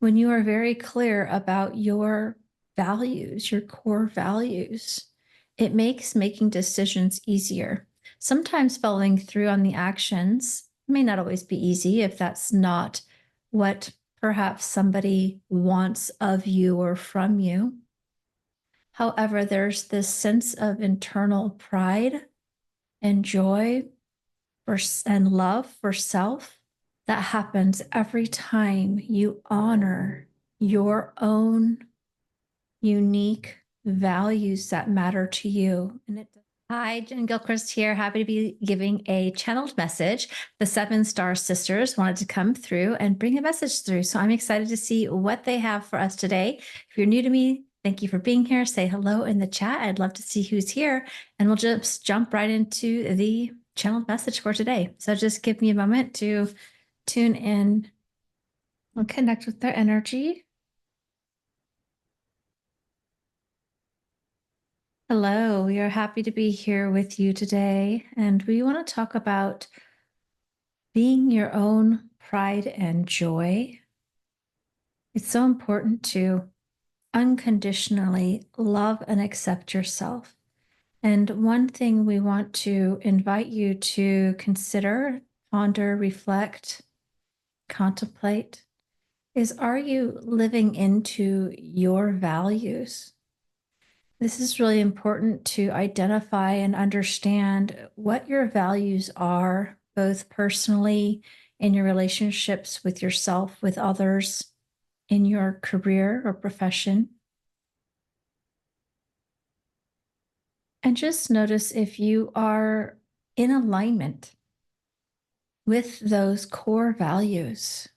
When you are very clear about your values, your core values, it makes making decisions easier. Sometimes following through on the actions may not always be easy if that's not what perhaps somebody wants of you or from you. However, there's this sense of internal pride and joy and love for self that happens every time you honor your own unique values that matter to you. Hi, Jen Gilchrist here. Happy to be giving a channeled message. The 7 Star Sisters wanted to come through and bring a message through. So I'm excited to see what they have for us today. If you're new to me, thank you for being here. Say hello in the chat. I'd love to see who's here. And we'll just jump right into the channeled message for today. So just give me a moment to tune in and connect with their energy. Hello, we are happy to be here with you today, and we want to talk about being your own pride and joy. It's so important to unconditionally love and accept yourself. And one thing we want to invite you to consider, ponder, reflect, contemplate is, are you living into your values? This is really important to identify and understand what your values are, both personally, in your relationships with yourself, with others, in your career or profession. And just notice if you are in alignment with those core values.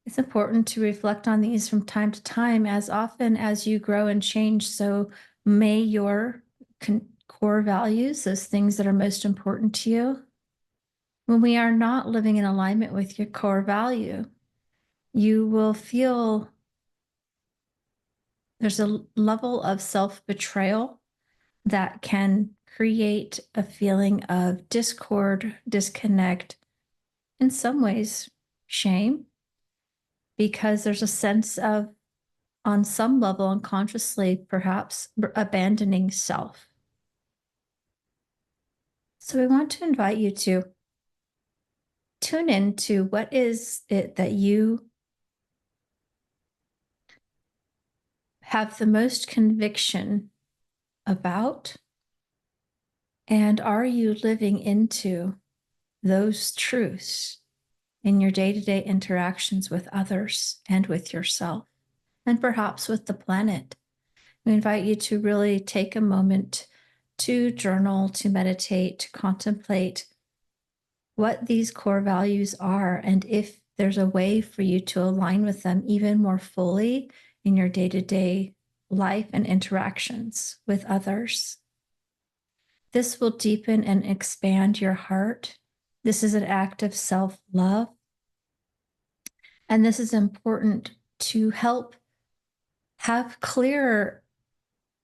It's important to reflect on these from time to time, as often as you grow and change. So may your core values, those things that are most important to you, when we are not living in alignment with your core value, you will feel there's a level of self-betrayal that can create a feeling of discord, disconnect, in some ways, shame, because there's a sense of, on some level, unconsciously, perhaps abandoning self. So we want to invite you to tune into what is it that you have the most conviction about, and are you living into those truths in your day-to-day interactions with others and with yourself, and perhaps with the planet. We invite you to really take a moment to journal, to meditate, to contemplate what these core values are, and if there's a way for you to align with them even more fully in your day-to-day life and interactions with others. This will deepen and expand your heart. This is an act of self-love. And this is important to help have clearer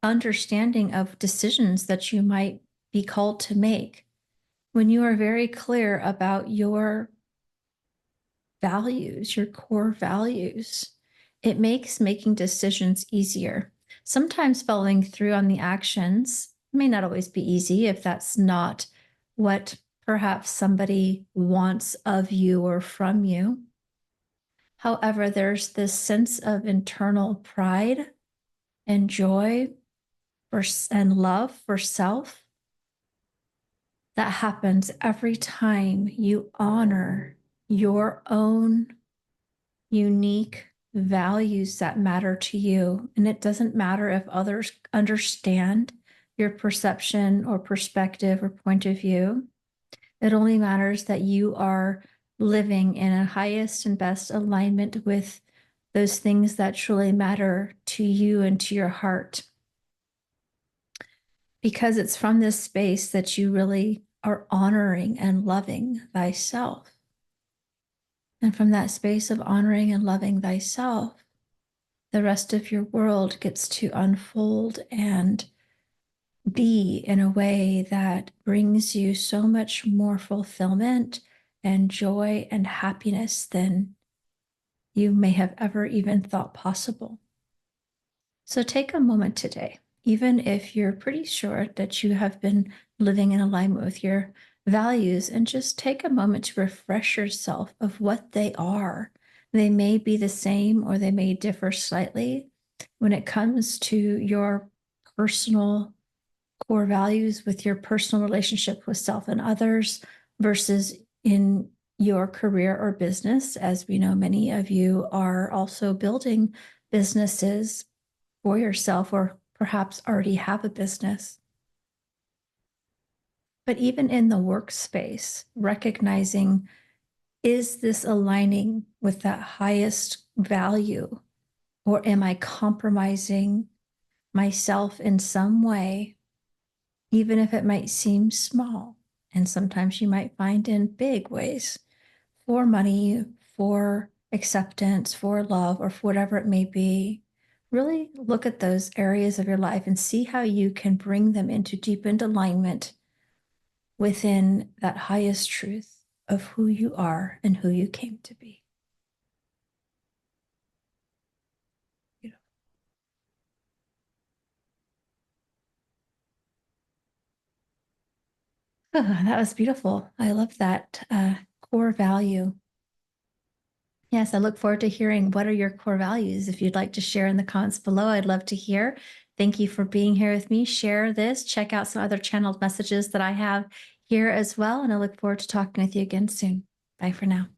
understanding of decisions that you might be called to make. When you are very clear about your values, your core values, it makes making decisions easier. Sometimes following through on the actions may not always be easy if that's not what perhaps somebody wants of you or from you. However, there's this sense of internal pride and joy and love for self that happens every time you honor your own unique values that matter to you. And it doesn't matter if others understand your perception or perspective or point of view. It only matters that you are living in a highest and best alignment with those things that truly matter to you and to your heart. Because it's from this space that you really are honoring and loving thyself. And from that space of honoring and loving thyself, the rest of your world gets to unfold and be in a way that brings you so much more fulfillment and joy and happiness than you may have ever even thought possible. So take a moment today, even if you're pretty sure that you have been living in alignment with your values, and just take a moment to refresh yourself of what they are. They may be the same or they may differ slightly when it comes to your personal core values with your personal relationship with self and others versus in your career or business. As we know, many of you are also building businesses for yourself or perhaps already have a business. But even in the workspace, recognizing, is this aligning with that highest value, or am I compromising myself in some way, even if it might seem small? And sometimes you might find in big ways, for money, for acceptance, for love, or for whatever it may be. Really look at those areas of your life and see how you can bring them into deepened alignment within that highest truth of who you are and who you came to be. Beautiful. Oh, that was beautiful. I love that core value. Yes, I look forward to hearing what are your core values. If you'd like to share in the comments below, I'd love to hear. Thank you for being here with me. Share this, check out some other channeled messages that I have here as well. And I look forward to talking with you again soon. Bye for now.